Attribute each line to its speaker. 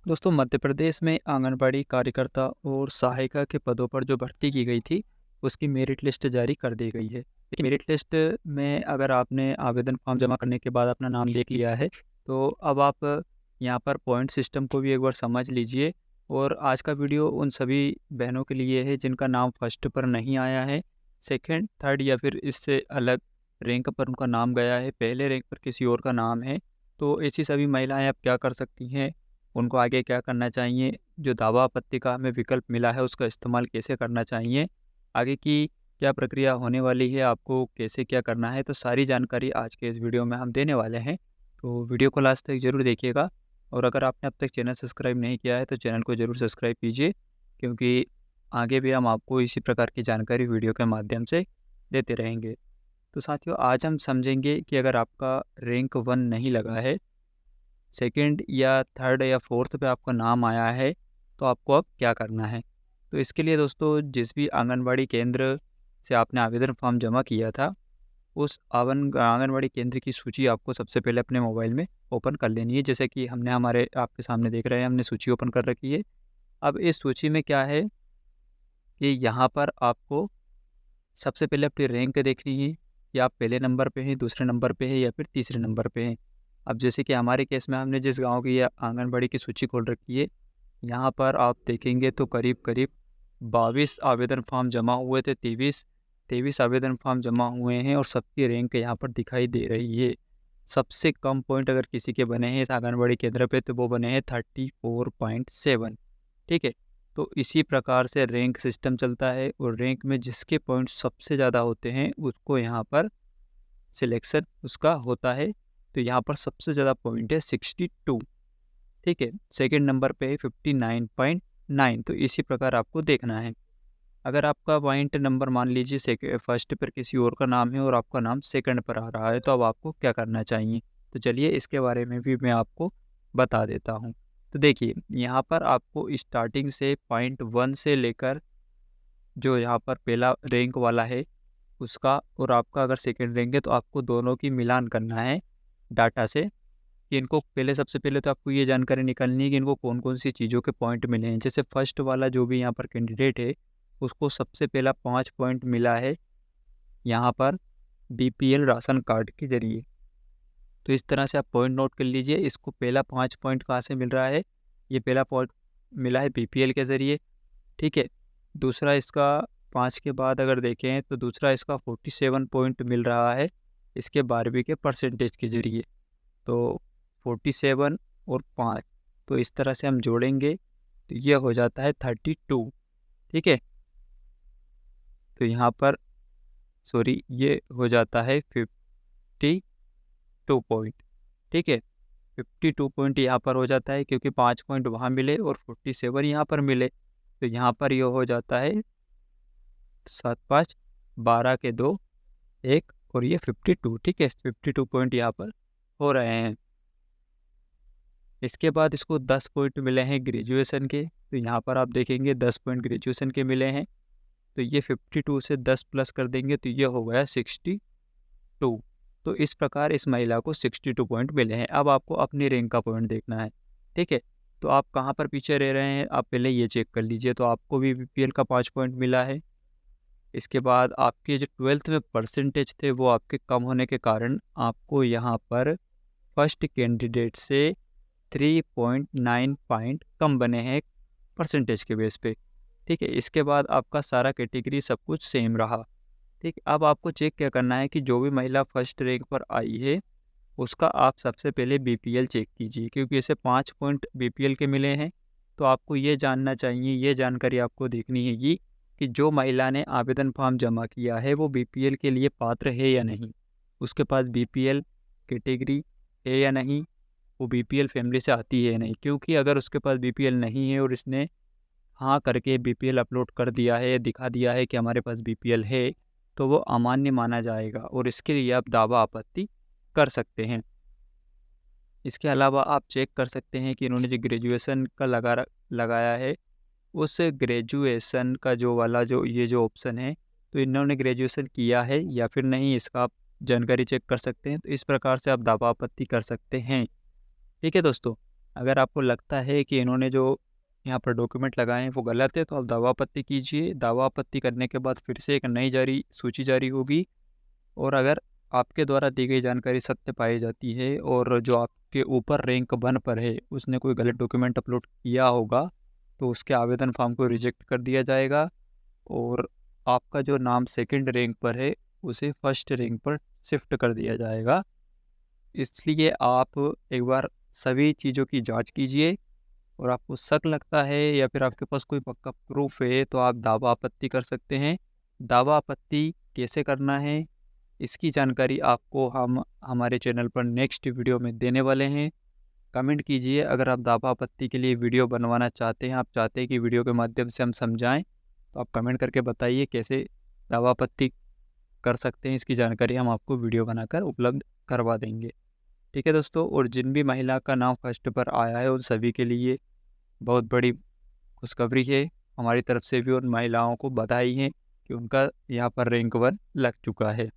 Speaker 1: दोस्तों, मध्य प्रदेश में आंगनबाड़ी कार्यकर्ता और सहायिका के पदों पर जो भर्ती की गई थी, उसकी मेरिट लिस्ट जारी कर दी गई है। देखिए, मेरिट लिस्ट में अगर आपने आवेदन फॉर्म जमा करने के बाद अपना नाम देख लिया है, तो अब आप यहाँ पर पॉइंट सिस्टम को भी एक बार समझ लीजिए। और आज का वीडियो उन सभी बहनों के लिए है जिनका नाम फर्स्ट पर नहीं आया है, सेकंड, थर्ड या फिर इससे अलग रैंक पर उनका नाम गया है, पहले रैंक पर किसी और का नाम है। तो ऐसी सभी महिलाएं अब क्या कर सकती हैं, उनको आगे क्या करना चाहिए, जो दावा आपत्ति का हमें विकल्प मिला है उसका इस्तेमाल कैसे करना चाहिए, आगे की क्या प्रक्रिया होने वाली है, आपको कैसे क्या करना है, तो सारी जानकारी आज के इस वीडियो में हम देने वाले हैं। तो वीडियो को लास्ट तक ज़रूर देखिएगा। और अगर आपने अब तक चैनल सब्सक्राइब नहीं किया है तो चैनल को ज़रूर सब्सक्राइब कीजिए, क्योंकि आगे भी हम आपको इसी प्रकार की जानकारी वीडियो के माध्यम से देते रहेंगे। तो साथियों, आज हम समझेंगे कि अगर आपका रैंक 1 नहीं लगा है, सेकंड या थर्ड या फोर्थ पे आपका नाम आया है, तो आपको अब क्या करना है। तो इसके लिए दोस्तों, जिस भी आंगनबाड़ी केंद्र से आपने आवेदन फॉर्म जमा किया था, उस आंगनबाड़ी केंद्र की सूची आपको सबसे पहले अपने मोबाइल में ओपन कर लेनी है। जैसे कि हमने हमारे आपके सामने देख रहे हैं, हमने सूची ओपन कर रखी है। अब इस सूची में क्या है कि यहाँ पर आपको सबसे पहले अपनी रैंक देखनी है कि आप पहले नंबर पे हैं, दूसरे नंबर पे हैं या फिर तीसरे नंबर पे हैं। अब जैसे कि हमारे केस में हमने जिस गाँव की आंगनबाड़ी की सूची खोल रखी है, यहाँ पर आप देखेंगे तो करीब-करीब 22 आवेदन फॉर्म जमा हुए थे, 23 आवेदन फॉर्म जमा हुए हैं और सबकी रैंक यहाँ पर दिखाई दे रही है। सबसे कम पॉइंट अगर किसी के बने हैं इस आंगनबाड़ी केंद्र पे, तो वो बने हैं 34.7। ठीक है? तो इसी प्रकार से रैंक सिस्टम चलता है और रैंक में जिसके पॉइंट सबसे ज़्यादा होते हैं, उसको यहाँ पर सिलेक्शन उसका होता है। तो यहाँ पर सबसे ज़्यादा पॉइंट है 62। ठीक है? सेकंड नंबर पे है 59.9। तो इसी प्रकार आपको देखना है। अगर आपका पॉइंट नंबर मान लीजिए फर्स्ट पर किसी और का नाम है और आपका नाम सेकंड पर आ रहा है, तो अब आपको क्या करना चाहिए? तो चलिए इसके बारे में भी मैं आपको बता देता हूँ। तो देखिए, यहाँ पर आपको स्टार्टिंग से पॉइंट 1 से लेकर जो यहाँ पर पहला रैंक वाला है उसका, और आपका अगर सेकंड रैंक है, तो आपको दोनों की मिलान करना है डाटा से कि इनको पहले, सबसे पहले तो आपको ये जानकारी निकालनी है कि इनको कौन-कौन सी चीज़ों के पॉइंट मिले हैं। जैसे फर्स्ट वाला जो भी यहाँ पर कैंडिडेट है, उसको सबसे पहला 5 पॉइंट मिला है यहाँ पर बीपीएल राशन कार्ड के ज़रिए। तो इस तरह से आप पॉइंट नोट कर लीजिए, इसको पहला 5 पॉइंट कहाँ से मिल रहा है? ये पहला पॉइंट मिला है बीपीएल के ज़रिए, ठीक है? दूसरा इसका 5 के बाद अगर देखें तो दूसरा इसका 47 पॉइंट मिल रहा है इसके 12वीं के परसेंटेज के ज़रिए। तो 47 और 5, तो इस तरह से हम जोड़ेंगे तो ये हो जाता है 32। ठीक है? तो यहाँ पर सॉरी, ये हो जाता है 52 पॉइंट। ठीक है? 52 पॉइंट यहाँ पर हो जाता है क्योंकि 5 पॉइंट वहाँ मिले और 47 यहाँ पर मिले। तो यहाँ पर ये हो जाता है 7 5 12 के 2 1 और ये 52। ठीक है? 52 पॉइंट यहाँ पर हो रहे हैं। इसके बाद इसको 10 पॉइंट मिले हैं ग्रेजुएशन के, तो यहाँ पर आप देखेंगे 10 पॉइंट ग्रेजुएशन के मिले हैं। तो ये 52 से 10 प्लस कर देंगे तो ये हो गया 62। तो इस प्रकार इस महिला को 62 पॉइंट मिले हैं। अब आपको अपनी रैंक का पॉइंट देखना है। ठीक है? तो आप कहाँ पर पीछे रह रहे हैं, आप पहले ये चेक कर लीजिए। तो आपको भी बीपीएल का 5 पॉइंट मिला है। इसके बाद आपके जो 12th में परसेंटेज थे वो आपके कम होने के कारण आपको यहाँ पर फर्स्ट कैंडिडेट से 3.9 पॉइंट कम बने हैं परसेंटेज के बेस पे। ठीक है? इसके बाद आपका सारा कैटेगरी सब कुछ सेम रहा। ठीक, अब आपको चेक क्या करना है कि जो भी महिला फर्स्ट रैंक पर आई है, उसका आप सबसे पहले बीपीएल चेक कीजिए, क्योंकि इसे 5 पॉइंट बीपीएल के मिले हैं। तो आपको ये जानना चाहिए, ये जानकारी आपको देखनी है कि जो महिला ने आवेदन फॉर्म जमा किया है वो बीपीएल के लिए पात्र है या नहीं, उसके पास बीपीएल कैटेगरी है या नहीं, वो बीपीएल फैमिली से आती है या नहीं। क्योंकि अगर उसके पास बीपीएल नहीं है और इसने हाँ करके बीपीएल अपलोड कर दिया है, दिखा दिया है कि हमारे पास बीपीएल है, तो वो अमान्य माना जाएगा और इसके लिए आप दावा आपत्ति कर सकते हैं। इसके अलावा आप चेक कर सकते हैं कि इन्होंने जो ग्रेजुएशन का लगाया है, उस ग्रेजुएशन का जो ये जो ऑप्शन है, तो इन्होंने ग्रेजुएशन किया है या फिर नहीं, इसका आप जानकारी चेक कर सकते हैं। तो इस प्रकार से आप दावा आपत्ति कर सकते हैं। ठीक है दोस्तों? अगर आपको लगता है कि इन्होंने जो यहाँ पर डॉक्यूमेंट लगाए हैं वो गलत है, तो आप दावा आपत्ति कीजिए। दावा आपत्ति करने के बाद फिर से एक नई सूची जारी होगी, और अगर आपके द्वारा दी गई जानकारी सत्य पाई जाती है और जो आपके ऊपर रैंक 1 पर है उसने कोई गलत डॉक्यूमेंट अपलोड किया होगा, तो उसके आवेदन फॉर्म को रिजेक्ट कर दिया जाएगा, और आपका जो नाम सेकंड रैंक पर है उसे फर्स्ट रैंक पर शिफ्ट कर दिया जाएगा। इसलिए आप एक बार सभी चीज़ों की जांच कीजिए, और आपको शक लगता है या फिर आपके पास कोई पक्का प्रूफ है तो आप दावा आपत्ति कर सकते हैं। दावा आपत्ति कैसे करना है, इसकी जानकारी आपको हम हमारे चैनल पर नेक्स्ट वीडियो में देने वाले हैं। कमेंट कीजिए अगर आप दावा आपत्ति के लिए वीडियो बनवाना चाहते हैं, आप चाहते हैं कि वीडियो के माध्यम से हम समझाएं, तो आप कमेंट करके बताइए कैसे दावा आपत्ति कर सकते हैं। इसकी जानकारी हम आपको वीडियो बनाकर उपलब्ध करवा देंगे। ठीक है दोस्तों, और जिन भी महिला का नाम फर्स्ट पर आया है उन सभी के लिए बहुत बड़ी खुशखबरी है। हमारी तरफ से भी उन महिलाओं को बधाई है कि उनका यहाँ पर रैंक 1 लग चुका है।